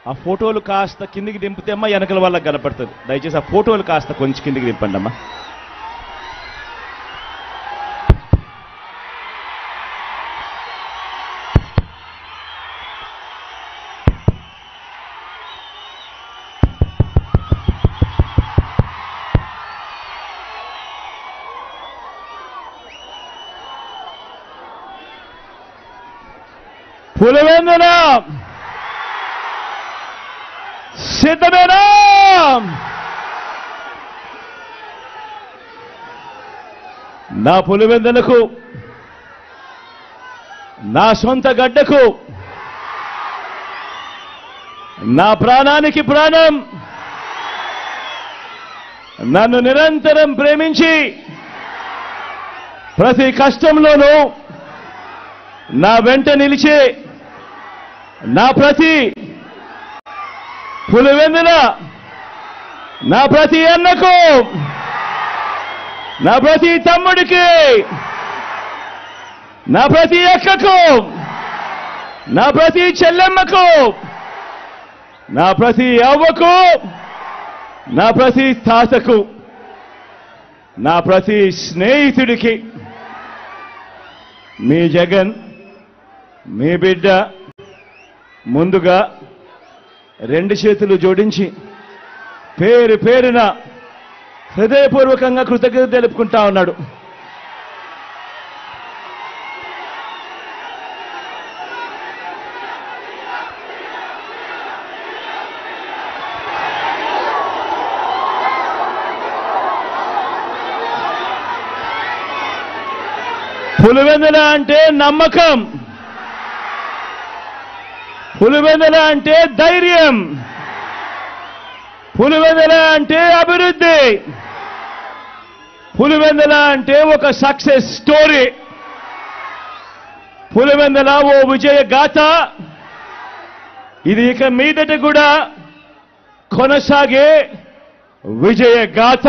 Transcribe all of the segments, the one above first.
ఆ ఫోటోలు కాస్త కిందికి దింపితే అమ్మా వెనకల వాళ్ళకి కనపడుతుంది. దయచేసి ఆ ఫోటోలు కాస్త కొంచెం కిందికి దింపండి అమ్మా. పులివెందుల సిద్ధమేనా? నా పులివెందులకు, నా సొంత గడ్డకు, నా ప్రాణానికి ప్రాణం, నన్ను నిరంతరం ప్రేమించి ప్రతి కష్టంలోనూ నా వెంట నిలిచే నా ప్రతి పులివెందుల, నా ప్రతి అన్నకు, నా ప్రతి తమ్ముడికి, నా ప్రతి అక్కకు, నా ప్రతి చెల్లెమ్మకు, నా ప్రతి అవ్వకు, నా ప్రతి తాతకు, నా ప్రతి స్నేహితుడికి మీ జగన్, మీ బిడ్డ ముందుగా రెండు చేతులు జోడించి పేరు పేరున హృదయపూర్వకంగా కృతజ్ఞత తెలుపుకుంటా ఉన్నాడు. పులివెందుల అంటే నమ్మకం, పులివెందుల అంటే ధైర్యం, పులివెందుల అంటే అభివృద్ధి, పులివెందుల అంటే ఒక సక్సెస్ స్టోరీ, పులివెందుల ఓ విజయ గాథ. ఇది ఇక మీదట కూడా కొనసాగే విజయ గాథ.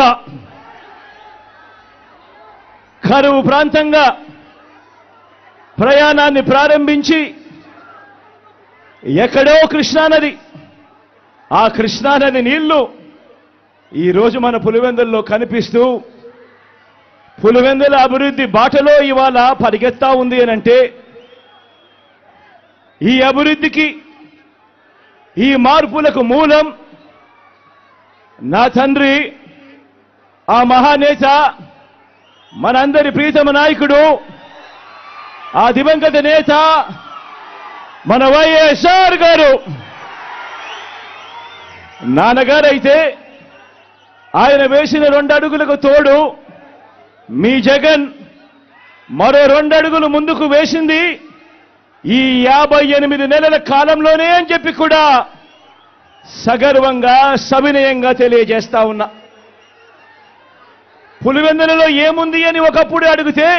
కరువు ప్రాంతంగా ప్రయాణాన్ని ప్రారంభించి ఎక్కడో కృష్ణానది, ఆ కృష్ణానది నీళ్లు ఈరోజు మన పులివెందుల్లో కనిపిస్తూ పులివెందుల అభివృద్ధి బాటలో ఇవాళ పరిగెత్తా ఉంది అనంటే, ఈ అభివృద్ధికి, ఈ మార్పులకు మూలం నా తండ్రి, ఆ మహానేత, మనందరి ప్రీతమ నాయకుడు, ఆ దివంగత నేత మన వైఎస్ఆర్ గారు. నాన్నగారైతే ఆయన వేసిన 2 అడుగులకు తోడు మీ జగన్ మరో 2 అడుగులు ముందుకు వేసింది ఈ 58 నెలల కాలంలోనే అని చెప్పి కూడా సగర్వంగా, సవినయంగా తెలియజేస్తా ఉన్నా. పులివెందులలో ఏముంది అని ఒకప్పుడు అడిగితే,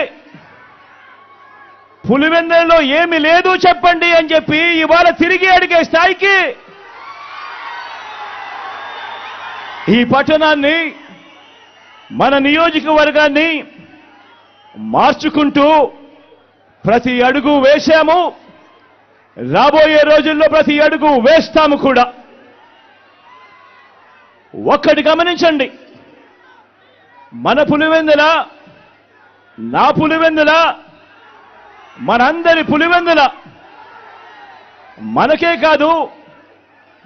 పులివెందులలో ఏమి లేదు చెప్పండి అని చెప్పి ఇవాళ తిరిగి అడిగే స్థాయికి ఈ పట్టణాన్ని, మన నియోజకవర్గాన్ని మార్చుకుంటూ ప్రతి అడుగు వేశాము. రాబోయే రోజుల్లో ప్రతి అడుగు వేస్తాము కూడా. ఒక్కటి గమనించండి, మన పులివెందుల, నా పులివెందుల, మనందరి పులివెందుల మనకే కాదు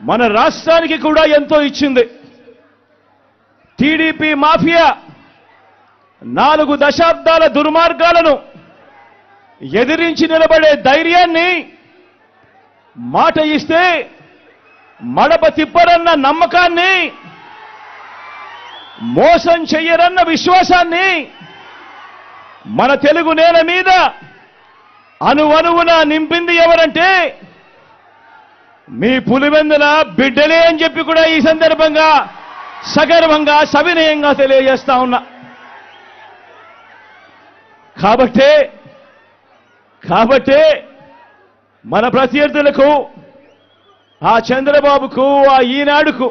మన రాష్ట్రానికి కూడా ఎంతో ఇచ్చింది. టీడీపీ మాఫియా 4 దశాబ్దాల దుర్మార్గాలను ఎదిరించి నిలబడే ధైర్యాన్ని, మాట ఇస్తే మడప తిప్పరన్న నమ్మకాన్ని, మోసం చెయ్యరన్న విశ్వాసాన్ని మన తెలుగు నేల మీద అణువణువున నింపింది ఎవరంటే మీ పులివెందుల బిడ్డలే అని చెప్పి కూడా ఈ సందర్భంగా సగర్వంగా, సవినయంగా తెలియజేస్తా ఉన్నా. కాబట్టే మన ప్రత్యర్థులకు, ఆ చంద్రబాబుకు, ఆ ఈనాడుకు,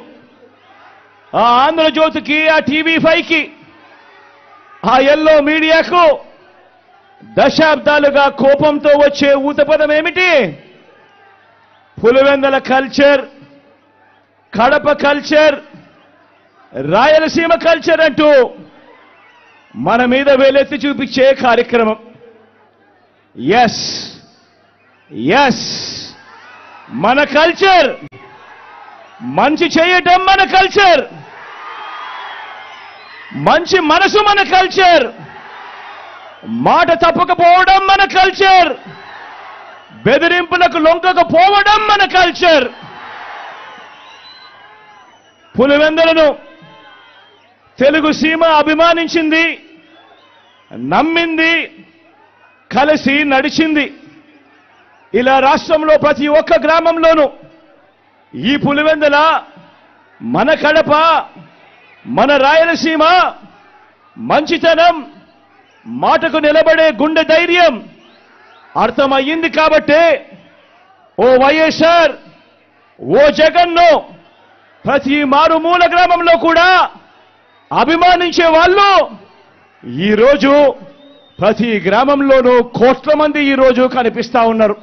ఆ ఆంధ్రజ్యోతికి, ఆ టీవీ5కి, ఆ ఎల్లో మీడియాకు దశాబ్దాలుగా కోపంతో వచ్చే ఊతపదం ఏమిటి? Pulivendula culture, Kadapa culture, Rayalaseema culture అంటూ మన మీద వేలెత్తి చూపించే కార్యక్రమం. ఎస్ ఎస్, మన కల్చర్, మంచి చేయటం మన కల్చర్, మంచి మనసు మన కల్చర్, మాట తప్పకపోవడం మన కల్చర్, బెదిరింపులకు లొంగకపోవడం మన కల్చర్. పులివెందులను తెలుగు సీమ అభిమానించింది, నమ్మింది, కలిసి నడిచింది. ఇలా రాష్ట్రంలో ప్రతి ఒక్క గ్రామంలోనూ ఈ పులివెందుల, మన కడప, మన రాయలసీమ మంచితనం, మాటకు నిలబడే గుండె ధైర్యం అర్థమయ్యింది. కాబట్టే ఓ వైఎస్ఆర్, ఓ జగన్ను ప్రతి మారుమూల గ్రామంలో కూడా అభిమానించే వాళ్ళు ఈరోజు ప్రతి గ్రామంలోనూ కోట్ల మంది ఈరోజు కనిపిస్తా ఉన్నారు.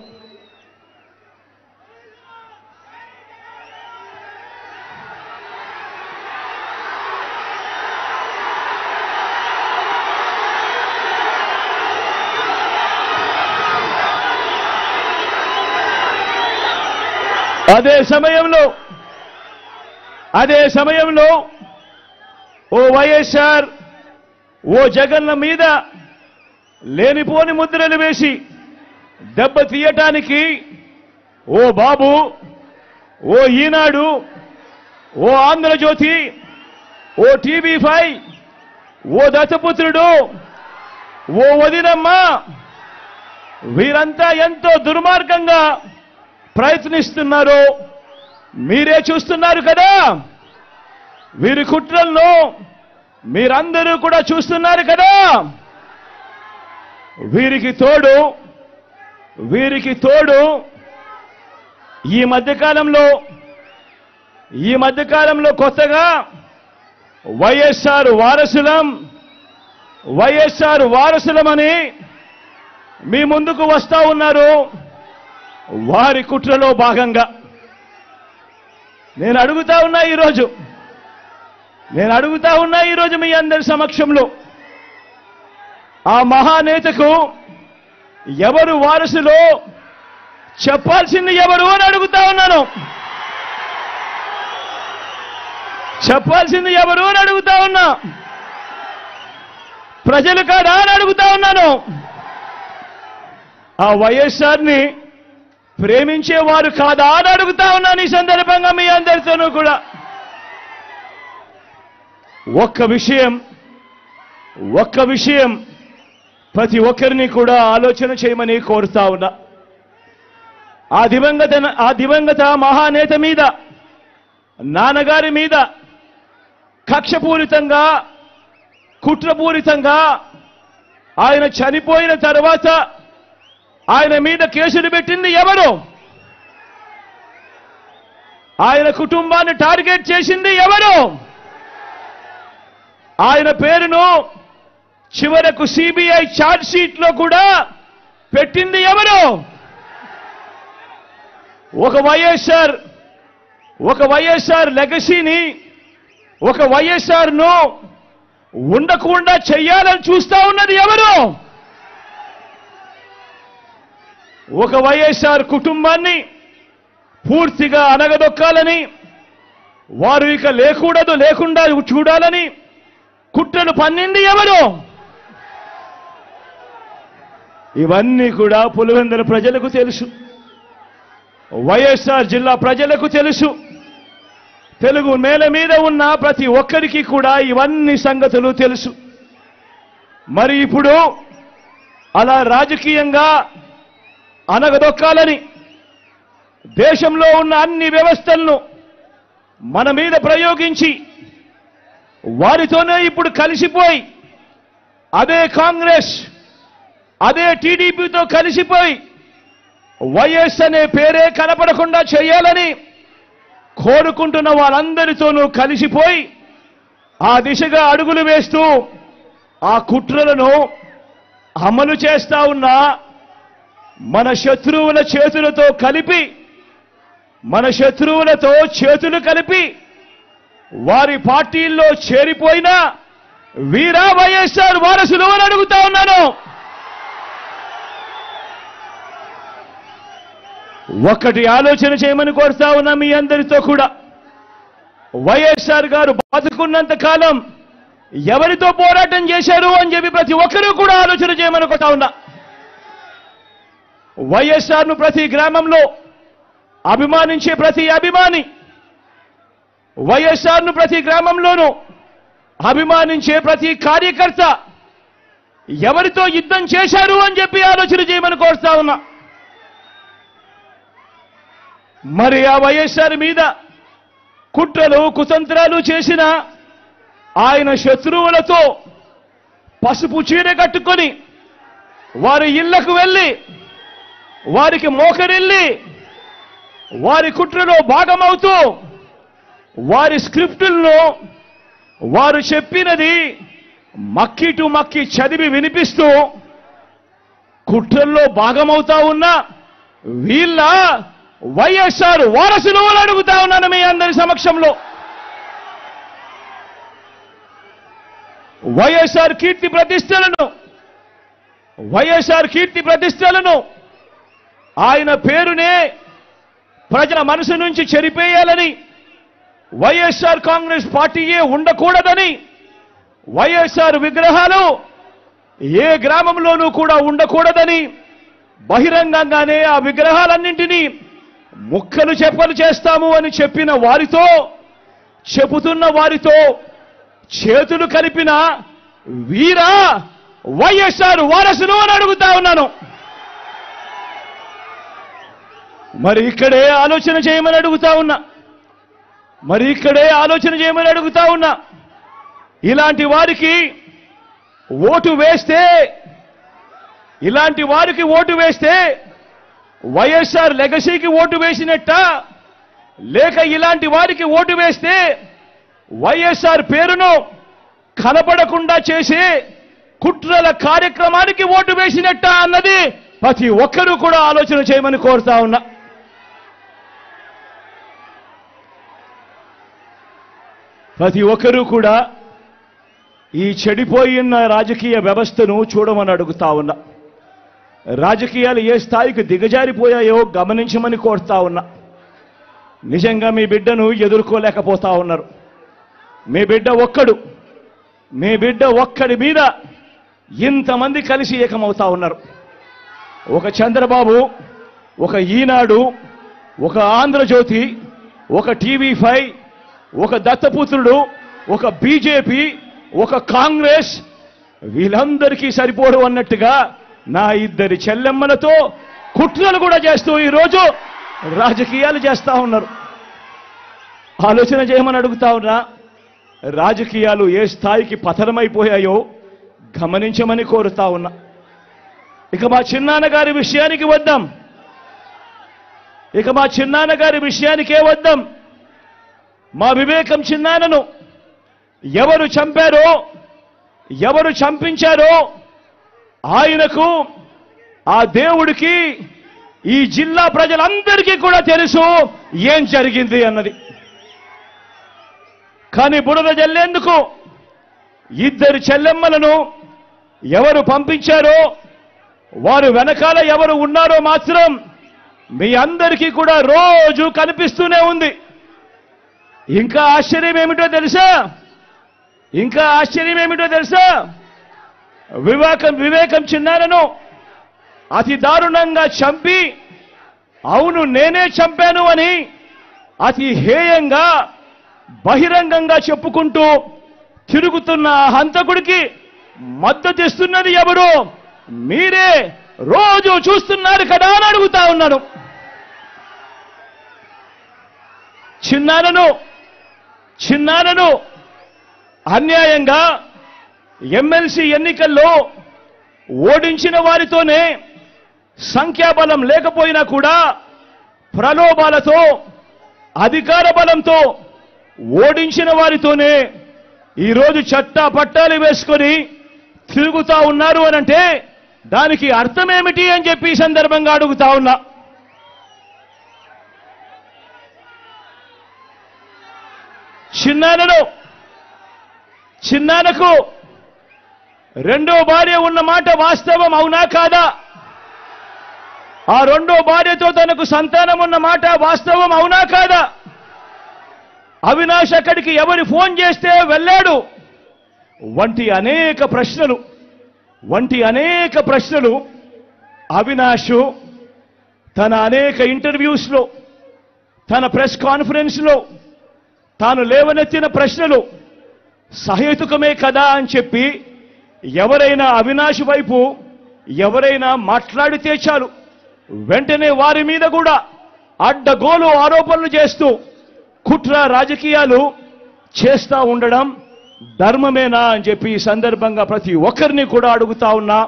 అదే సమయంలో ఓ వైఎస్ఆర్, ఓ జగన్ల మీద లేనిపోని ముద్రలు వేసి దెబ్బ తీయటానికి ఓ బాబు, ఓ ఈనాడు, ఓ ఆంధ్రజ్యోతి, ఓ టీవీ5, ఓ దత్తపుత్రుడు, ఓ వదినమ్మ, వీరంతా ఎంతో దుర్మార్గంగా ప్రయత్నిస్తున్నారో మీరే చూస్తున్నారు కదా. వీరి కుట్రల్లో మీరందరూ కూడా చూస్తున్నారు కదా. వీరికి తోడు ఈ మధ్యకాలంలో కొత్తగా వైఎస్ఆర్ వారసులమని మీ ముందుకు వస్తా ఉన్నారు. వారి కుట్రలో భాగంగా నేను అడుగుతా ఉన్నా ఈరోజు మీ అందరి సమక్షంలో, ఆ మహానేతకు ఎవరు వారసులో చెప్పాల్సింది ఎవరు అని అడుగుతా ఉన్నాను. చెప్పాల్సింది ఎవరు అని అడుగుతా ఉన్నా. ప్రజలు కాదా అని అడుగుతా ఉన్నాను. ఆ వైఎస్ఆర్ని ప్రేమించేవారు కాదా అని అడుగుతా ఉన్నాను. ఈ సందర్భంగా మీ అందరితోనూ కూడా ఒక్క విషయం ప్రతి ఒక్కరిని కూడా ఆలోచన చేయమని కోరుతా ఉన్నా. ఆ దివంగత మహానేత మీద, నాన్నగారి మీద కక్షపూరితంగా, కుట్రపూరితంగా ఆయన చనిపోయిన తర్వాత ఆయన మీద కేసులు పెట్టింది ఎవరు? ఆయన కుటుంబాన్ని టార్గెట్ చేసింది ఎవరు? ఆయన పేరును చివరకు సిబిఐ ఛార్జ్ షీట్ లో కూడా పెట్టింది ఎవరు? ఒక వైఎస్ఆర్ లెగసీని, ఒక వైఎస్ఆర్ ను ఉండకుండా చెయ్యాలని చూస్తా ఉన్నది ఎవరు? ఒక వైఎస్ఆర్ కుటుంబాన్ని పూర్తిగా అనగదొక్కాలని, వారు ఇక లేకుండా చూడాలని కుట్రలు పన్నింది ఎవరు? ఇవన్నీ కూడా పులివెందుల ప్రజలకు తెలుసు, వైఎస్ఆర్ జిల్లా ప్రజలకు తెలుసు. తెలుగు నేల మీద ఉన్న ప్రతి ఒక్కరికి కూడా ఇవన్నీ సంగతులు తెలుసు. మరి ఇప్పుడు అలా రాజకీయంగా అనగదొక్కాలని దేశంలో ఉన్న అన్ని వ్యవస్థలను మన మీద ప్రయోగించి వారితోనే ఇప్పుడు కలిసిపోయి, అదే కాంగ్రెస్, అదే టీడీపీతో కలిసిపోయి వైఎస్ అనే పేరే కనపడకుండా చేయాలని కోరుకుంటున్న వాళ్ళందరితోనూ కలిసిపోయి ఆ దిశగా అడుగులు వేస్తూ ఆ కుట్రలను అమలు చేస్తా ఉన్న మన శత్రువుల చేతులతో కలిపి మన శత్రువులతో చేతులు కలిపి వారి పార్టీల్లో చేరిపోయిన వీరా వైఎస్ఆర్ వారసులు అని అడుగుతా ఉన్నాను. ఒక్కటి ఆలోచన చేయమని కోరుతా ఉన్నా మీ అందరితో కూడా. వైఎస్ఆర్ గారు బతుకున్నంత కాలం ఎవరితో పోరాటం చేశారు అని చెప్పి ప్రతి ఒక్కరూ కూడా ఆలోచన చేయమని కోరుతా ఉన్నా. వైఎస్ఆర్ను ప్రతి గ్రామంలో అభిమానించే ప్రతి అభిమాని, వైఎస్ఆర్ను ప్రతి గ్రామంలోనూ అభిమానించే ప్రతి కార్యకర్త ఎవరితో యుద్ధం చేశారు అని చెప్పి ఆలోచన చేయమని కోరుతా ఉన్నా. మరి ఆ వైఎస్ఆర్ మీద కుట్రలు కుతంత్రాలు చేసిన ఆయన శత్రువులతో పసుపు చీర కట్టుకొని వారి ఇళ్లకు వెళ్ళి వారికి మోకరిల్లి వారి కుట్రలో భాగమవుతూ వారి స్క్రిప్టులను వారు చెప్పినది మక్కి టు మక్కి చదివి వినిపిస్తూ కుట్రల్లో భాగమవుతా ఉన్న వీళ్ళ వైఎస్ఆర్ వారసులు అని అడుగుతా ఉన్నాను మీ అందరి సమక్షంలో. వైఎస్ఆర్ కీర్తి ప్రతిష్టలను ఆయన పేరునే ప్రజల మనసు నుంచి చెరిపేయాలని, వైఎస్ఆర్ కాంగ్రెస్ పార్టీయే ఉండకూడదని, వైఎస్ఆర్ విగ్రహాలు ఏ గ్రామంలోనూ కూడా ఉండకూడదని బహిరంగంగానే ఆ విగ్రహాలన్నింటినీ ముక్కలు చెప్పలు చేస్తాము అని చెబుతున్న వారితో చేతులు కలిపిన వీరా వైఎస్ఆర్ వారసులు అని అడుగుతా ఉన్నాను. మరి ఇక్కడే ఆలోచన చేయమని అడుగుతా ఉన్నా. ఇలాంటి వారికి ఓటు వేస్తే వైఎస్ఆర్ లెగసీకి ఓటు వేసినట్ట, లేక ఇలాంటి వారికి ఓటు వేస్తే వైఎస్ఆర్ పేరును కనపడకుండా చేసే కుట్రల కార్యక్రమానికి ఓటు వేసినట్ట అన్నది ప్రతి ఒక్కరూ కూడా ఆలోచన చేయమని కోరుతా ఉన్నా. ప్రతి ఒక్కరూ కూడా ఈ చెడిపోయిన రాజకీయ వ్యవస్థను చూడమని అడుగుతా ఉన్నా. రాజకీయాలు ఏ స్థాయికి దిగజారిపోయాయో గమనించమని కోరుతా ఉన్నా. నిజంగా మీ బిడ్డను ఎదుర్కోలేకపోతా ఉన్నారు. మీ బిడ్డ ఒక్కడి మీద ఇంతమంది కలిసి ఏకమవుతా ఉన్నారు. ఒక చంద్రబాబు, ఒక ఈనాడు, ఒక ఆంధ్రజ్యోతి, ఒక టీవీ5, ఒక దత్తపుత్రుడు, ఒక బీజేపీ, ఒక కాంగ్రెస్, వీళ్ళందరికీ సరిపోడు అన్నట్టుగా నా ఇద్దరి చెల్లెమ్మలతో కుట్రలు కూడా చేస్తూ ఈరోజు రాజకీయాలు చేస్తా ఉన్నారు. ఆలోచన చేయమని అడుగుతా ఉన్నా. రాజకీయాలు ఏ స్థాయికి పతనమైపోయాయో గమనించమని కోరుతా ఉన్నా. ఇక మా చిన్నాన్నగారి విషయానికే వద్దాం. మా వివేకం చిన్నాన్నను ఎవరు చంపారో, ఎవరు చంపించారో ఆయనకు, ఆ దేవుడికి, ఈ జిల్లా ప్రజలందరికీ కూడా తెలుసు ఏం జరిగింది అన్నది. కానీ బురద జల్లేందుకు ఇద్దరు చెల్లెమ్మలను ఎవరు పంపించారో, వారు వెనకాల ఎవరు ఉన్నారో మాత్రం మీ అందరికీ కూడా రోజు కనిపిస్తూనే ఉంది. ఇంకా ఆశ్చర్యం ఏమిటో తెలుసా? వివేకం చిన్నారను అతి దారుణంగా చంపి, అవును నేనే చంపాను అని అతి హేయంగా బహిరంగంగా చెప్పుకుంటూ తిరుగుతున్న హంతకుడికి మద్దతిస్తున్నది ఎవరు? మీరే రోజు చూస్తున్నారు కదా అని అడుగుతా ఉన్నాను. చిన్నారను అన్యాయంగా ఎమ్మెల్సీ ఎన్నికల్లో ఓడించిన వారితోనే, సంఖ్యాబలం లేకపోయినా కూడా ప్రలోభాలతో, అధికార బలంతో ఓడించిన వారితోనే ఈరోజు చట్టా పట్టాలు వేసుకొని తిరుగుతా ఉన్నారు అనంటే దానికి అర్థమేమిటి అని చెప్పి ఈ సందర్భంగా అడుగుతా ఉన్నా. చిన్నానకు రెండో భార్య ఉన్న మాట వాస్తవం అవునా కాదా? ఆ రెండో భార్యతో తనకు సంతానం ఉన్న మాట వాస్తవం అవునా కాదా? అవినాష్ అక్కడికి ఎవరు ఫోన్ చేస్తే వెళ్ళాడు వంటి అనేక ప్రశ్నలు అవినాష్ తన అనేక ఇంటర్వ్యూస్లో, తన ప్రెస్ కాన్ఫరెన్స్లో తాను లేవనెత్తిన ప్రశ్నలు సహేతుకమే కదా అని చెప్పి ఎవరైనా అవినాష్ వైపు ఎవరైనా మాట్లాడితే చాలు వెంటనే వారి మీద కూడా అడ్డగోలు ఆరోపణలు చేస్తూ కుట్ర రాజకీయాలు చేస్తా ఉండడం ధర్మమేనా అని చెప్పి ఈ సందర్భంగా ప్రతి ఒక్కరిని కూడా అడుగుతా ఉన్నా.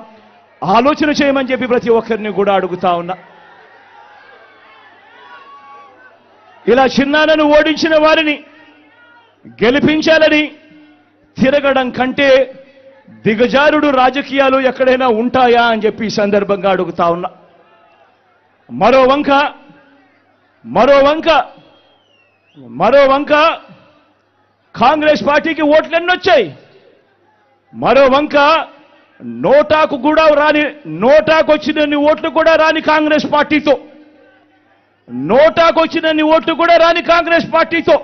ఆలోచన చేయమని చెప్పి ప్రతి ఒక్కరిని కూడా అడుగుతా ఉన్నా. ఇలా చిన్నానను ఓడించిన వారిని గెలిపించాలని తిరగడం కంటే దిగజారుడు రాజకీయాలు ఎక్కడైనా ఉంటాయా అని చెప్పి ఈ సందర్భంగా అడుగుతా ఉన్నా. మరో వంక కాంగ్రెస్ పార్టీకి ఓట్లెన్నొచ్చాయి. మరో వంక నోటాకు వచ్చినన్ని ఓట్లు కూడా రాని కాంగ్రెస్ పార్టీతో, కాంగ్రెస్ పార్టీతో,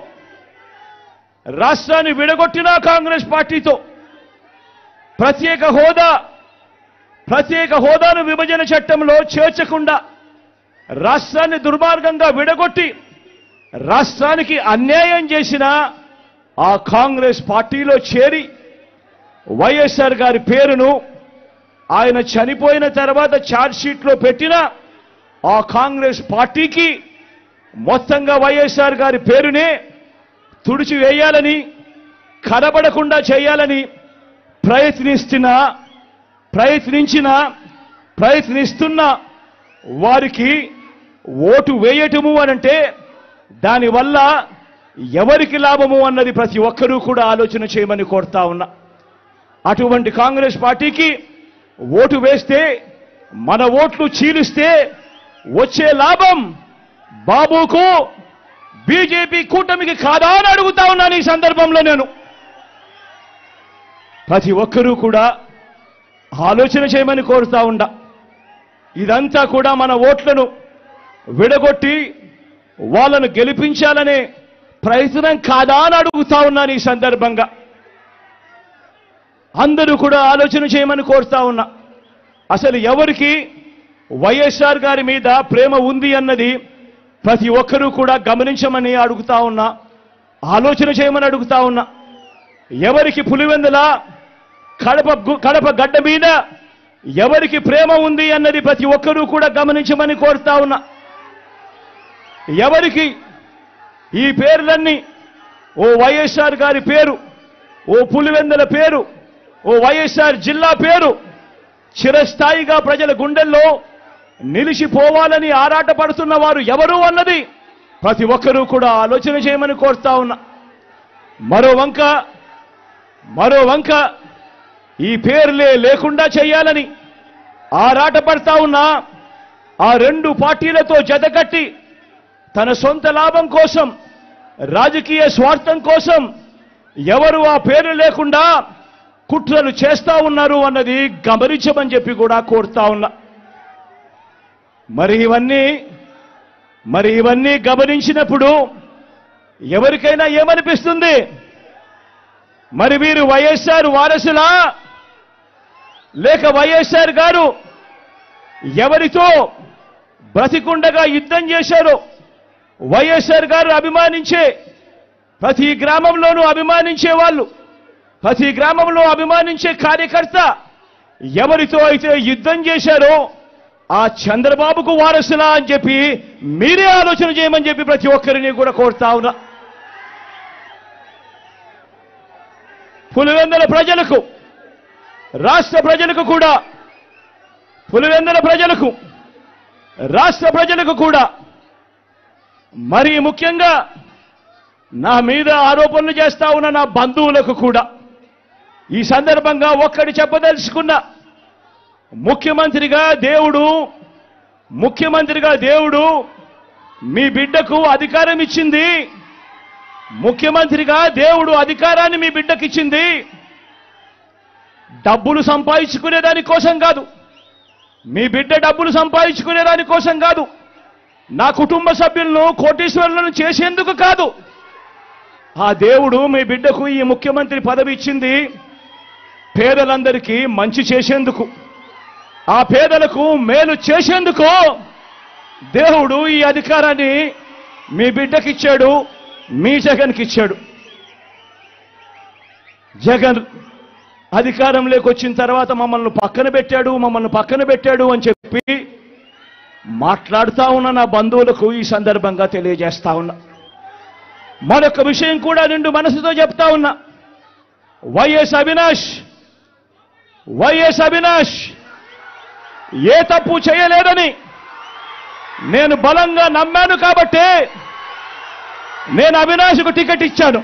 రాష్ట్రాన్ని విడగొట్టిన కాంగ్రెస్ పార్టీతో, ప్రత్యేక హోదాను విభజన చట్టంలో చేర్చకుండా రాష్ట్రాన్ని దుర్మార్గంగా విడగొట్టి రాష్ట్రానికి అన్యాయం చేసిన ఆ కాంగ్రెస్ పార్టీలో చేరి వైఎస్ఆర్ గారి పేరును ఆయన చనిపోయిన తర్వాత ఛార్జ్షీట్లో పెట్టిన ఆ కాంగ్రెస్ పార్టీకి మొత్తంగా వైఎస్ఆర్ గారి పేరునే తుడిచివేయాలని, కనబడకుండా చేయాలని ప్రయత్నిస్తున్న వారికి ఓటు వేయటము అనంటే దానివల్ల ఎవరికి లాభము అన్నది ప్రతి ఒక్కరూ కూడా ఆలోచన చేయమని కోరుతా ఉన్నా. అటువంటి కాంగ్రెస్ పార్టీకి ఓటు వేస్తే, మన ఓట్లు చీలిస్తే వచ్చే లాభం బాబుకు, బీజేపీ కూటమికి కాదా అని అడుగుతా ఉన్నాను. ఈ సందర్భంలో నేను ప్రతి ఒక్కరూ కూడా ఆలోచన చేయమని కోరుతా ఉండా. ఇదంతా కూడా మన ఓట్లను విడగొట్టి వాళ్ళను గెలిపించాలనే ప్రయత్నం కాదా అని అడుగుతా ఉన్నాను. ఈ సందర్భంగా అందరూ కూడా ఆలోచన చేయమని కోరుతా ఉన్నా. అసలు ఎవరికి వైఎస్ఆర్ గారి మీద ప్రేమ ఉంది అన్నది ప్రతి ఒక్కరూ కూడా గమనించమని అడుగుతా ఉన్నా, ఆలోచన చేయమని అడుగుతా ఉన్నా. ఎవరికి పులివెందుల కడప గడ్డ మీద ఎవరికి ప్రేమ ఉంది అన్నది ప్రతి ఒక్కరూ కూడా గమనించమని కోరుతా ఉన్నా. ఎవరికి ఈ పేర్లన్నీ, ఓ వైఎస్ఆర్ గారి పేరు, ఓ పులివెందుల పేరు, ఓ వైఎస్ఆర్ జిల్లా పేరు చిరస్థాయిగా ప్రజల గుండెల్లో నిలిచిపోవాలని ఆరాటపడుతున్న వారు ఎవరు అన్నది ప్రతి ఒక్కరూ కూడా ఆలోచన చేయమని కోరుతా ఉన్నా. మరో వంక ఈ పేర్లే లేకుండా చేయాలని ఆరాటపడతా ఉన్నా ఆ రెండు పార్టీలతో జతకట్టి తన సొంత లాభం కోసం, రాజకీయ స్వార్థం కోసం ఎవరు ఆ పేరు లేకుండా కుట్రలు చేస్తా ఉన్నారు అన్నది గమనించమని చెప్పి కూడా కోరుతా ఉన్నా. మరి ఇవన్నీ గమనించినప్పుడు ఎవరికైనా ఏమనిపిస్తుంది? మరి వీరు వైఎస్ఆర్ వారసులా, లేక వైఎస్ఆర్ గారు ఎవరితో బ్రతికుండగా యుద్ధం చేశారో, వైఎస్ఆర్ గారు అభిమానించే ప్రతి గ్రామంలోనూ అభిమానించే వాళ్ళు, ప్రతి గ్రామంలో అభిమానించే కార్యకర్త ఎవరితో అయితే యుద్ధం చేశారో ఆ చంద్రబాబుకు వారసులా అని చెప్పి మీరే ఆలోచన చేయమని చెప్పి ప్రతి ఒక్కరిని కూడా కోరుతా ఉన్నా. పులివెందుల ప్రజలకు, రాష్ట్ర ప్రజలకు కూడా, పులివెందుల ప్రజలకు, రాష్ట్ర ప్రజలకు కూడా, మరీ ముఖ్యంగా నా మీద ఆరోపణలు చేస్తా ఉన్న నా బంధువులకు కూడా ఈ సందర్భంగా ఒక్కటి చెప్పదలుచుకున్నా. ముఖ్యమంత్రిగా దేవుడు మీ బిడ్డకు అధికారం ఇచ్చింది. ముఖ్యమంత్రిగా దేవుడు అధికారాన్ని మీ బిడ్డకిచ్చింది డబ్బులు సంపాదించుకునే దాని కోసం కాదు, మీ బిడ్డ డబ్బులు సంపాదించుకునే దాని కోసం కాదు, నా కుటుంబ సభ్యులను కోటీశ్వరులను చేసేందుకు కాదు. ఆ దేవుడు మీ బిడ్డకు ఈ ముఖ్యమంత్రి పదవి ఇచ్చింది పేదలందరికీ మంచి చేసేందుకు, ఆ పేదలకు మేలు చేసేందుకు దేవుడు ఈ అధికారాన్ని మీ బిడ్డకిచ్చాడు, మీ జగన్కి ఇచ్చాడు. జగన్ అధికారంలోకి వచ్చిన తర్వాత మమ్మల్ని పక్కన పెట్టాడు అని చెప్పి మాట్లాడుతా ఉన్న నా బంధువులకు ఈ సందర్భంగా తెలియజేస్తా ఉన్నా. మరొక విషయం కూడా నిండు మనసుతో చెప్తా ఉన్నా. వైఎస్ అవినాష్ ఏ తప్పు చేయలేదని నేను బలంగా నమ్మాను కాబట్టే నేను అవినాష్కు టికెట్ ఇచ్చాను.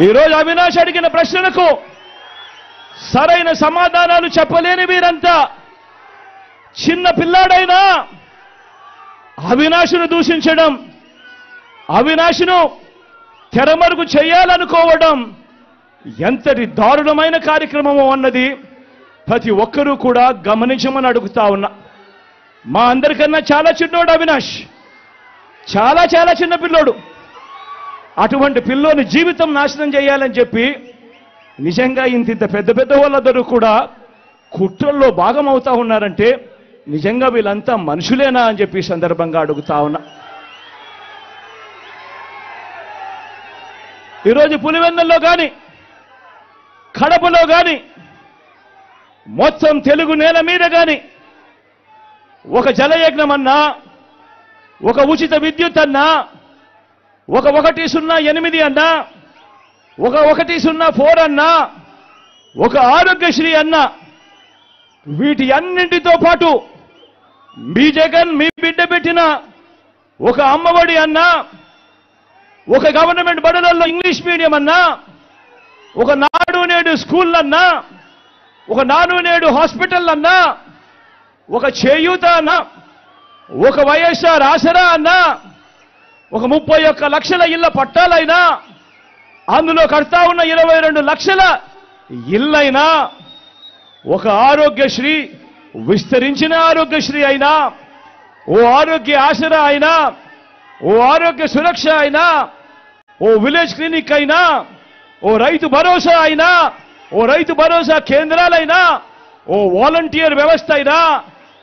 ఈరోజు అవినాష్ అడిగిన ప్రశ్నలకు సరైన సమాధానాలు చెప్పలేని వీరంతా చిన్న పిల్లాడైనా అవినాష్ను దూషించడం, అవినాష్ను తెరమరుగు చేయాలనుకోవడం ఎంతటి దారుణమైన కార్యక్రమమో అన్నది ప్రతి ఒక్కరూ కూడా గమనించమని అడుగుతా ఉన్నా. మా అందరికన్నా చాలా చిన్నోడు అవినాష్, చాలా చిన్న పిల్లోడు. అటువంటి పిల్లోని జీవితం నాశనం చేయాలని చెప్పి నిజంగా ఇంత పెద్ద వాళ్ళందరూ కూడా కుట్రల్లో భాగం అవుతా ఉన్నారంటే నిజంగా వీళ్ళంతా మనుషులేనా అని చెప్పి సందర్భంగా అడుగుతా ఉన్నా. ఈరోజు పులివెందుల్లో కానీ కడపలో కానీ మొత్తం తెలుగు నేల మీద కానీ ఒక జలయజ్ఞం అన్నా, ఒక ఉచిత విద్యుత్ అన్నా, ఒక 108 అన్నా, ఒక 104 అన్నా, ఒక ఆరోగ్యశ్రీ అన్నా, వీటి అన్నింటితో పాటు మీ జగన్ మీ బిడ్డ పెట్టిన ఒక అమ్మఒడి అన్నా, ఒక గవర్నమెంట్ బడులలో ఇంగ్లీష్ మీడియం అన్నా, ఒక నాడు నేడు స్కూల్ అన్నా, ఒక నాడు నేడు హాస్పిటల్ అన్నా, ఒక చేయూత అన్నా, ఒక వైఎస్ఆర్ ఆసరా అన్నా, ఒక 31 లక్షల ఇళ్ల పట్టాలైనా, అందులో కడతా ఉన్న 22 లక్షల ఇళ్లైనా, ఒక ఆరోగ్యశ్రీ విస్తరించిన ఆరోగ్యశ్రీ అయినా, ఓ ఆరోగ్య ఆసరా అయినా, ఓ ఆరోగ్య సురక్ష అయినా, ఓ విలేజ్ క్లినిక్ అయినా, ఓ రైతు భరోసా అయినా, ఓ రైతు భరోసా కేంద్రాలైనా, ఓ వాలంటీర్ వ్యవస్థ అయినా,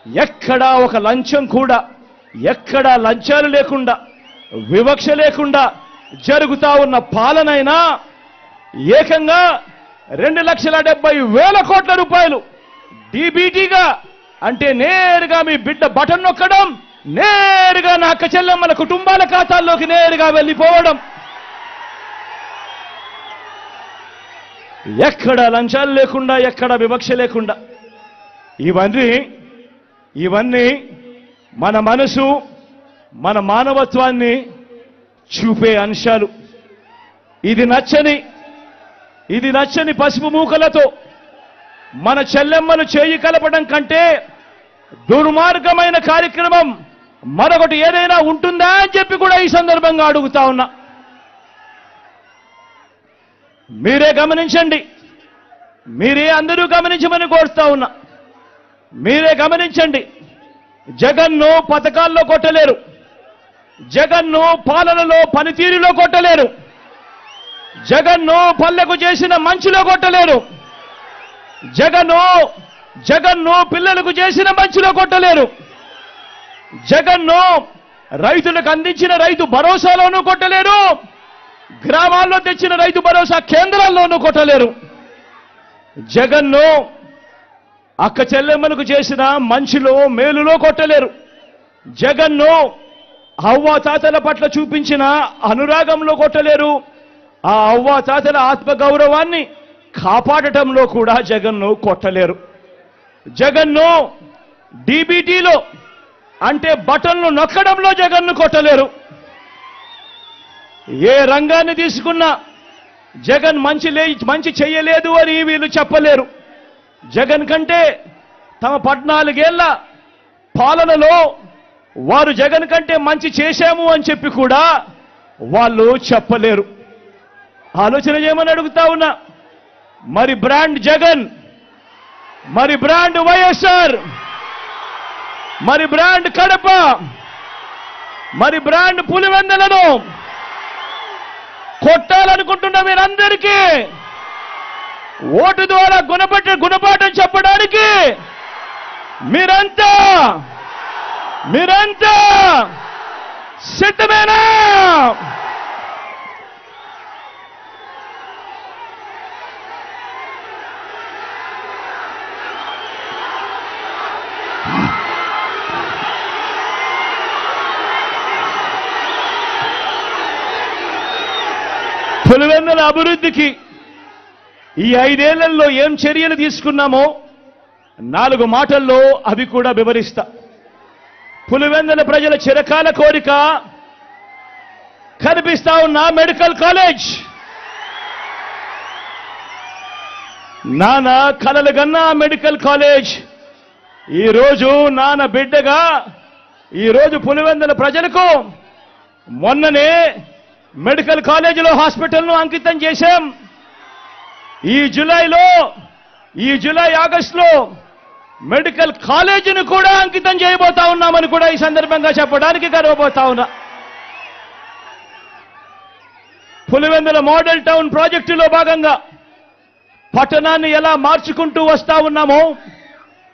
ఎక్కడా ఒక లంచం కూడా, ఎక్కడా లంచాలు లేకుండా, వివక్ష లేకుండా జరుగుతా ఉన్న పాలనైనా ఏకంగా 2,70,000 కోట్ల రూపాయలు డీబీటీగా, అంటే నేరుగా మీ బిడ్డ బటన్ నొక్కడం, నేరుగా నా అక్క చెల్లెమ్మల కుటుంబాల ఖాతాల్లోకి నేరుగా వెళ్ళిపోవడం, ఎక్కడ లంచాలు లేకుండా, ఎక్కడ వివక్ష లేకుండా, ఇవన్నీ మన మనసు, మన మానవత్వాన్ని చూపే అంశాలు. ఇది నచ్చని పసుపు మూకలతో మన చెల్లెమ్మలు చేయి కలపడం కంటే దుర్మార్గమైన కార్యక్రమం మరొకటి ఏదైనా ఉంటుందా అని చెప్పి కూడా ఈ సందర్భంగా అడుగుతా ఉన్నా. మీరే గమనించండి, మీరే అందరూ గమనించమని కోరుతా ఉన్నా. మీరే గమనించండి, జగన్ను పథకాల్లో కొట్టలేరు, జగన్ను పాలనలో పనితీరులో కొట్టలేరు, జగన్ను పల్లెకు చేసిన మంచిలో కొట్టలేరు, జగన్ను పిల్లలకు చేసిన మంచిలో కొట్టలేరు, జగన్ను రైతులకు అందించిన రైతు భరోసాలోనూ కొట్టలేరు, గ్రామాల్లో తెచ్చిన రైతు భరోసా కేంద్రాల్లోనూ కొట్టలేరు. జగన్ను అక్క చెల్లెమ్మలకు చేసిన మంచిలో మేలులో కొట్టలేరు. జగన్ను అవ్వాతాతల పట్ల చూపించిన అనురాగంలో కొట్టలేరు. ఆ అవ్వాతాతల ఆత్మగౌరవాన్ని కాపాడటంలో కూడా జగన్ను కొట్టలేరు. జగన్ను డీబీటీలో, అంటే బటన్లు నొక్కడంలో జగన్ను కొట్టలేరు. ఏ రంగాన్ని తీసుకున్నా జగన్ మంచి చెయ్యలేదు అని వీళ్ళు చెప్పలేరు. జగన్ కంటే తమ 14 ఏళ్ల పాలనలో వారు జగన్ కంటే మంచి చేశాము అని చెప్పి కూడా వాళ్ళు చెప్పలేరు. ఆలోచన చేయమని అడుగుతా ఉన్నా. మరి బ్రాండ్ జగన్, మరి బ్రాండ్ వైఎస్ఆర్, మరి బ్రాండ్ కడప, మరి బ్రాండ్ పులివెందులను కొట్టాలనుకుంటున్న మీరందరికీ ఓటు ద్వారా గుణపాఠం చెప్పడానికి మీరంతా సిద్ధమేనా? పులివెందుల అభివృద్ధికి ఈ 5 ఏళ్లలో ఏం చర్యలు తీసుకున్నామో 4 మాటల్లో అవి కూడా వివరిస్తా. పులివెందుల ప్రజల చిరకాల కోరిక కనిపిస్తా ఉన్న మెడికల్ కాలేజ్. నాన్న కలలు గన్నా మెడికల్ కాలేజ్ ఈరోజు నాన్న బిడ్డగా ఈరోజు పులివెందుల ప్రజలకు మొన్ననే మెడికల్ కాలేజీలో హాస్పిటల్ను అంకితం చేశాం. ఈ జూలై ఆగస్టులో మెడికల్ కాలేజీని కూడా అంకితం చేయబోతా ఉన్నామని కూడా ఈ సందర్భంగా చెప్పడానికి గర్వపోతా ఉన్నా. పులివెందుల మోడల్ టౌన్ ప్రాజెక్టులో భాగంగా పట్టణాన్ని ఎలా మార్చుకుంటూ వస్తా ఉన్నామో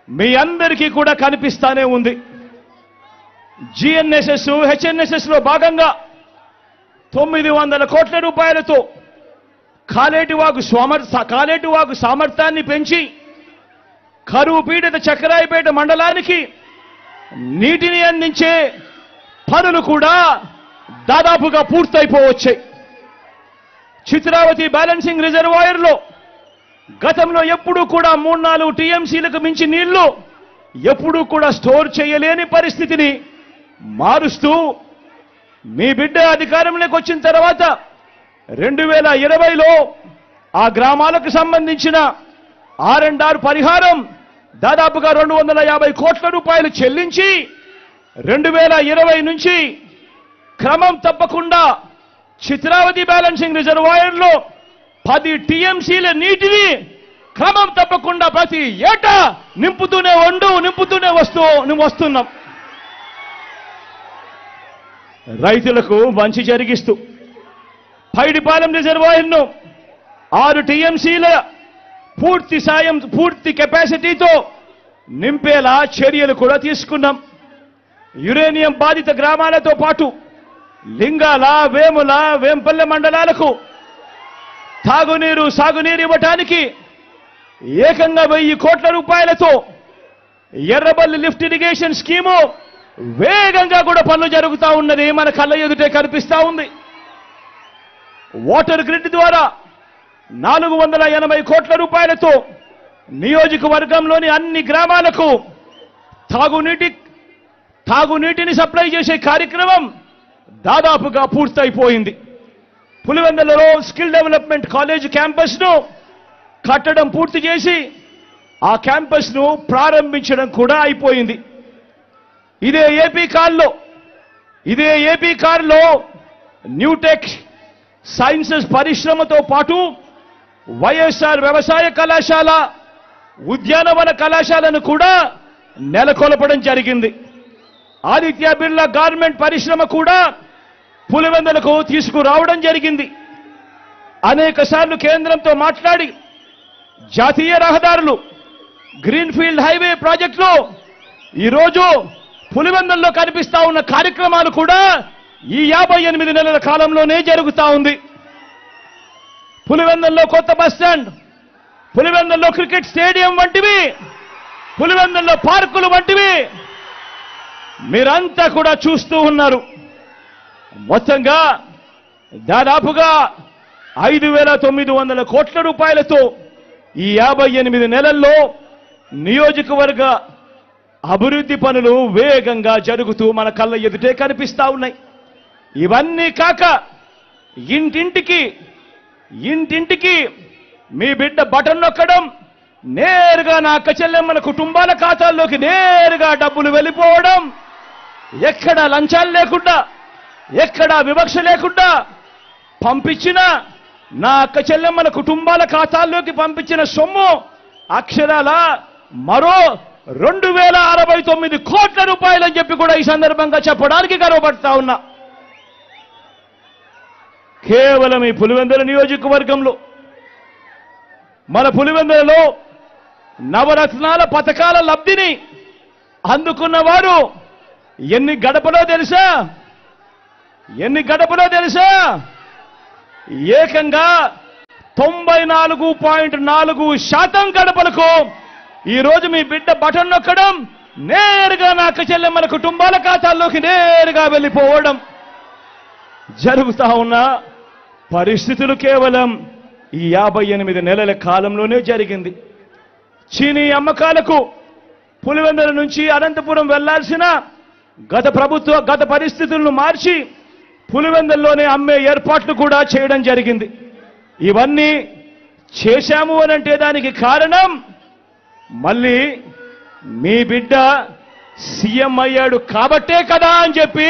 మీ అందరికీ కూడా కనిపిస్తానే ఉంది. జిఎన్ఎస్ఎస్, హెచ్ఎన్ఎస్ఎస్ లో భాగంగా 900 కోట్ల రూపాయలతో కాలేటివాగు సామర్థ్యాన్ని పెంచి కరువు పీడిత చక్రాయపేట మండలానికి నీటిని అందించే పనులు కూడా దాదాపుగా పూర్తయిపోవచ్చాయి. చిత్రావతి బ్యాలెన్సింగ్ రిజర్వాయర్లో గతంలో ఎప్పుడూ కూడా 3-4 టీఎంసీలకు మించి నీళ్లు ఎప్పుడూ కూడా స్టోర్ చేయలేని పరిస్థితిని మారుస్తూ మీ బిడ్డ అధికారంలోకి వచ్చిన తర్వాత 2020లో ఆ గ్రామాలకు సంబంధించిన R&R పరిహారం దాదాపుగా 250 కోట్ల రూపాయలు చెల్లించి 2020 నుంచి క్రమం తప్పకుండా చిత్రావతి బ్యాలెన్సింగ్ రిజర్వాయర్లో 10 టీఎంసీల నీటిని క్రమం తప్పకుండా ప్రతి ఏటా నింపుతూనే వస్తున్నాం. రైతులకు మంచి జరిగిస్తూ పైడిపాలెం రిజర్వాయర్ను 6 టీఎంసీల పూర్తి కెపాసిటీతో నింపేలా చర్యలు కూడా తీసుకున్నాం. యురేనియం బాధిత గ్రామాలతో పాటు లింగాల, వేముల, వేంపల్లె మండలాలకు తాగునీరు, సాగునీరు ఇవ్వటానికి ఏకంగా 1000 కోట్ల రూపాయలతో ఎర్రబల్లి లిఫ్ట్ ఇరిగేషన్ స్కీము వేగంగా కూడా పనులు జరుగుతూ ఉన్నది మన కళ్ళ ఎదుటే కనిపిస్తా ఉంది. వాటర్ గ్రిడ్ ద్వారా 480 కోట్ల రూపాయలతో నియోజకవర్గంలోని అన్ని గ్రామాలకు తాగునీటిని సప్లై చేసే కార్యక్రమం దాదాపుగా పూర్తయిపోయింది. పులివెందులలో స్కిల్ డెవలప్మెంట్ కాలేజ్ క్యాంపస్ను కట్టడం పూర్తి చేసి ఆ క్యాంపస్ను ప్రారంభించడం కూడా అయిపోయింది. ఇదే ఏపీ కార్లో న్యూటెక్ సైన్సెస్ పరిశ్రమతో పాటు వైఎస్ఆర్ వ్యవసాయ కళాశాల, ఉద్యానవన కళాశాలను కూడా నెలకొల్పడం జరిగింది. ఆదిత్య బిర్లా గార్మెంట్ పరిశ్రమ కూడా పులివెందులకు తీసుకురావడం జరిగింది. అనేక సార్లు కేంద్రంతో మాట్లాడి జాతీయ రహదారులు, గ్రీన్ఫీల్డ్ హైవే ప్రాజెక్టులో ఈరోజు పులివెందుల్లో కనిపిస్తా ఉన్న కార్యక్రమాలు కూడా ఈ 58 నెలల కాలంలోనే జరుగుతా ఉంది. పులివెందుల్లో కొత్త బస్ స్టాండ్, పులివెందుల్లో క్రికెట్ స్టేడియం వంటివి, పులివెందుల్లో పార్కులు వంటివి మీరంతా కూడా చూస్తూ ఉన్నారు. మొత్తంగా దాదాపుగా 5,900 కోట్ల రూపాయలతో ఈ 58 నెలల్లో నియోజకవర్గ అభివృద్ధి పనులు వేగంగా జరుగుతూ మన కళ్ళ ఎదుటే కనిపిస్తా ఉన్నాయి. ఇవన్నీ కాక ఇంటింటికి మీ బిడ్డ బటన్ నొక్కడం, నేరుగా నా అక్క చెల్లెమ్మల కుటుంబాల ఖాతాల్లోకి నేరుగా డబ్బులు వెళ్ళిపోవడం, ఎక్కడ లంచాలు లేకుండా, ఎక్కడ వివక్ష లేకుండా పంపించిన నా అక్క చెల్లెమ్మల కుటుంబాల ఖాతాల్లోకి పంపించిన సొమ్ము అక్షరాల మరో 2069 కోట్ల రూపాయలని చెప్పి కూడా ఈ సందర్భంగా చెప్పడానికి గర్వపడతా ఉన్నా. కేవలం ఈ పులివెందుల నియోజకవర్గంలో, మన పులివెందులలో నవరత్నాల పథకాల లబ్ధిని అందుకున్న వారు ఎన్ని గడపలో తెలుసా? ఏకంగా 94.4% గడపలకు ఈరోజు మీ బిడ్డ బటన్ నొక్కడం, నేరుగా నా అక్క చెల్లెమ్మల కుటుంబాల ఖాతాల్లోకి నేరుగా వెళ్ళిపోవడం జరుగుతా ఉన్న పరిస్థితులు కేవలం ఈ 58 నెలల కాలంలోనే జరిగింది. చీనీ అమ్మకాలకు పులివెందుల నుంచి అనంతపురం వెళ్లాల్సిన గత పరిస్థితులను మార్చి పులివెందుల్లోనే అమ్మే ఏర్పాట్లు కూడా చేయడం జరిగింది. ఇవన్నీ చేశాము అనంటే దానికి కారణం మళ్ళీ మీ బిడ్డ సీఎం అయ్యాడు కాబట్టే కదా అని చెప్పి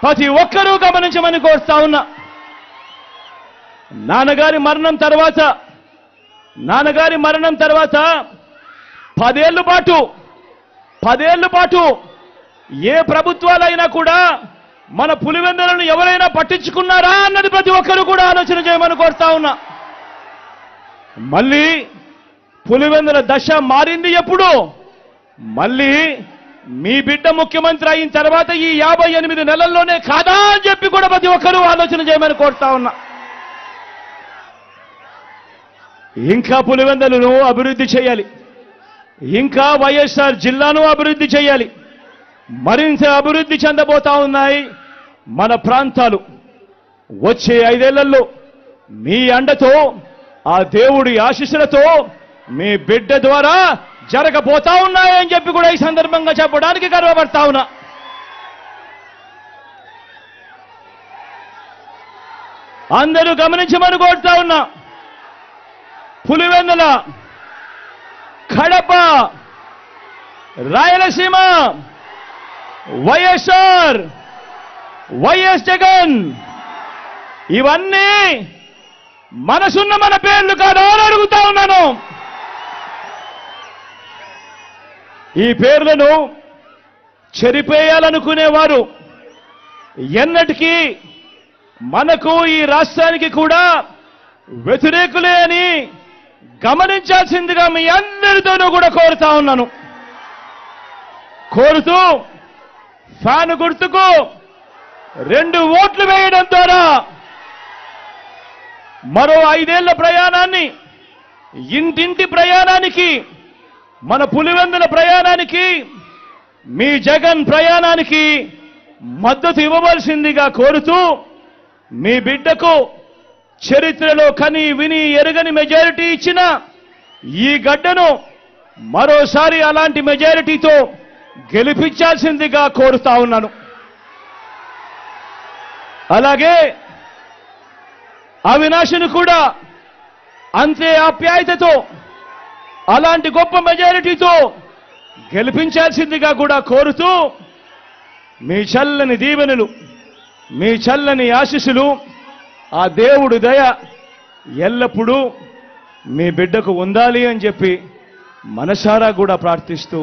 ప్రతి ఒక్కరూ గమనించమని కోరుతా ఉన్నా. నాన్నగారి మరణం తర్వాత 10 ఏళ్ల పాటు ఏ ప్రభుత్వాలైనా కూడా మన పులివెందులను ఎవరైనా పట్టించుకున్నారా అన్నది ప్రతి ఒక్కరూ కూడా ఆలోచన చేయమని కోరుతా ఉన్నా. మళ్ళీ పులివెందుల దశ మారింది ఎప్పుడు? మళ్ళీ మీ బిడ్డ ముఖ్యమంత్రి అయిన తర్వాత ఈ 58 నెలల్లోనే కాదా అని చెప్పి కూడా ప్రతి ఒక్కరూ ఆలోచన చేయమని కోరుతా ఉన్నా. ఇంకా పులివెందులను అభివృద్ధి చేయాలి, ఇంకా వైఎస్ఆర్ జిల్లాను అభివృద్ధి చేయాలి. మరింత అభివృద్ధి చెందబోతా ఉన్నాయి మన ప్రాంతాలు. వచ్చే 5 ఏళ్లలో మీ అండతో, ఆ దేవుడి ఆశీస్సులతో మీ బిడ్డ ద్వారా జరగబోతా ఉన్నాయని చెప్పి కూడా ఈ సందర్భంగా చెప్పడానికి గర్వపడతా ఉన్నా. అందరూ గమనించమని కోరుతా ఉన్నా. పులివెందుల, కడప, రాయలసీమ, వైఎస్ఆర్, వైఎస్ జగన్ ఇవన్నీ మనసున్న మన పేర్లు కాదా అని అడుగుతా ఉన్నాను. ఈ పేర్లను చెరిపేయాలనుకునేవారు ఎన్నటికీ మనకు, ఈ రాష్ట్రానికి కూడా వ్యతిరేకులే అని గమనించాల్సిందిగా మీ అందరితోనూ కూడా కోరుతా ఉన్నాను. కోరుతూ ఫ్యాన్ గుర్తుకు 2 ఓట్లు వేయడం ద్వారా మరో 5 ఏళ్ల ప్రయాణాన్ని, ఇంటింటి ప్రయాణానికి, మన పులివెందుల ప్రయాణానికి, మీ జగన్ ప్రయాణానికి మద్దతు ఇవ్వవలసిందిగా కోరుతూ, మీ బిడ్డకు చరిత్రలో కని విని ఎరగని మెజారిటీ ఇచ్చిన ఈ గడ్డను మరోసారి అలాంటి మెజారిటీతో గెలిపించాల్సిందిగా కోరుతా ఉన్నాను. అలాగే అవినాష్ను కూడా అంతే ఆప్యాయతతో, అలాంటి గొప్ప మెజారిటీతో గెలిపించాల్సిందిగా కూడా కోరుతూ, మీ చల్లని దీవెనలు, మీ చల్లని ఆశీస్సులు, ఆ దేవుడి దయ ఎల్లప్పుడూ మీ బిడ్డకు ఉండాలి అని చెప్పి మనసారా కూడా ప్రార్థిస్తూ,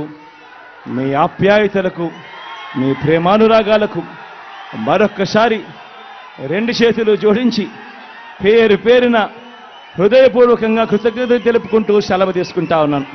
మీ ఆప్యాయతలకు, మీ ప్రేమానురాగాలకు మరొక్కసారి 2 చేతులు జోడించి పేరున హృదయపూర్వకంగా కృతజ్ఞతలు తెలుపుకుంటూ సెలవు తీసుకుంటా ఉన్నాను.